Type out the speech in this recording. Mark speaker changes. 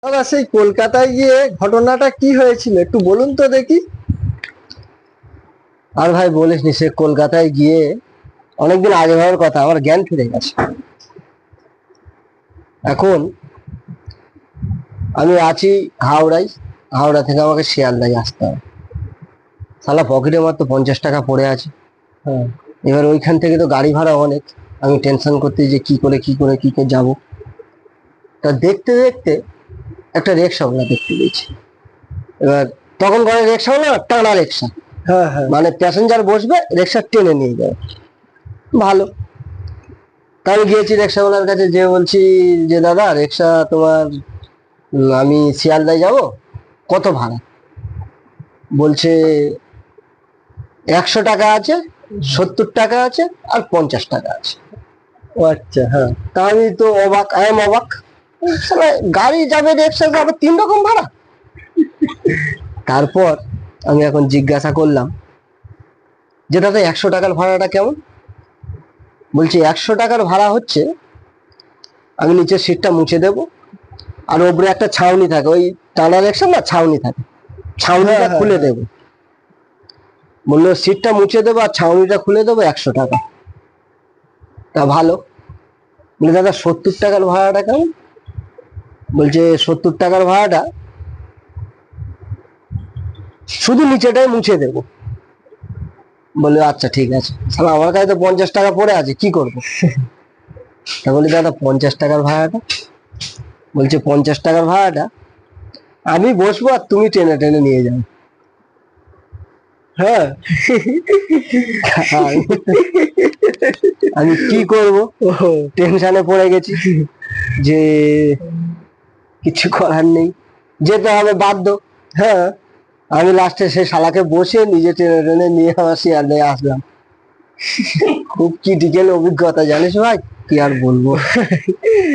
Speaker 1: দাদা সেই কলকাতায় গিয়ে ঘটনাটা কি হয়েছিল একটু বলুন তো দেখি।
Speaker 2: আর ভাই বলিস নি, সে কলকাতায় গিয়ে অনেকদিন আগে হওয়ার কথা, আমার জ্ঞান ফিরে গেছে। এখন আমি আছি হাওড়ায়। হাওড়া থেকে আমাকে শিয়ালদায় আসতে হবে। শালা পকেটে মাত্র 50 টাকা পড়ে আছে।
Speaker 1: হ্যাঁ,
Speaker 2: এবার ওইখান থেকে তো গাড়ি ভাড়া অনেক। আমি টেনশন করতে যে কি করে যাবো। তা দেখতে দেখতে একটা রিক্সাওয়ালা দেখতে পেয়েছি। এবার তখন ঘরে রিক্সাওয়ালা না, টানা রিক্সা,
Speaker 1: হ্যাঁ, হ্যাঁ,
Speaker 2: মানে প্যাসেঞ্জার বসবে, রিক্সা টেনে নিয়ে যাবে। ভালো। তা আমি গিয়েছি রিক্সাওয়ালার কাছে, যে বলছি যে দাদা রিক্সা তোমার, আমি শিয়ালদায় যাব, কত ভাড়া? বলছে 100 টাকা আছে, 70 টাকা আছে, আর 50 টাকা আছে।
Speaker 1: ও আচ্ছা, হ্যাঁ,
Speaker 2: তা আমি তো অবাক, অবাক। শালা গাড়ি যাবে, রিক্সা যাবে, 3 রকম ভাড়া। তারপর আমি এখন জিজ্ঞাসা করলাম যে দাদা 100 টাকার ভাড়াটা কেমন? বলছি 100 টাকার ভাড়া হচ্ছে, আমি নিচের সিটটা মুছে দেবো, আর ওপরে একটা ছাউনি থাকে, ওই টানা রিক্সা না, ছাউনি থাকে, ছাউনিটা
Speaker 1: হ্যাঁ,
Speaker 2: খুলে
Speaker 1: হ্যাঁ।
Speaker 2: দেবো। বললো সিটটা মুছে দেবো আর ছাউনিটা খুলে দেবো, 100 টাকা। তা ভালো। বলে দাদা 70 টাকার ভাড়াটা কেমন? বলছে 70 টাকার ভাড়াটা শুধু নিচেটাই মুছে দেবো। বলে আচ্ছা ঠিক আছে। শালা আমার কাছে তো 50 টাকা পড়ে আছে, কি করবো? তা বলি দাদা 50 টাকার ভাড়াটা? বলছে 50 টাকার ভাড়াটা আমি বসবো আর তুমি টেনে টেনে নিয়ে যাও।
Speaker 1: হ্যাঁ,
Speaker 2: আমি কি করব,
Speaker 1: ও,
Speaker 2: টেনশনে পড়ে গেছি যে কিছু করার নেই, যেতে হবে বাধ্য।
Speaker 1: হ্যাঁ।
Speaker 2: আমি লাস্টে সেই শালাকে বসে নিজে টেনে টেনে নিয়ে আমার শিয়ালদায় আসলাম। খুব ক্রিটিক্যাল অভিজ্ঞতা, জানিস ভাই, কি আর বলবো।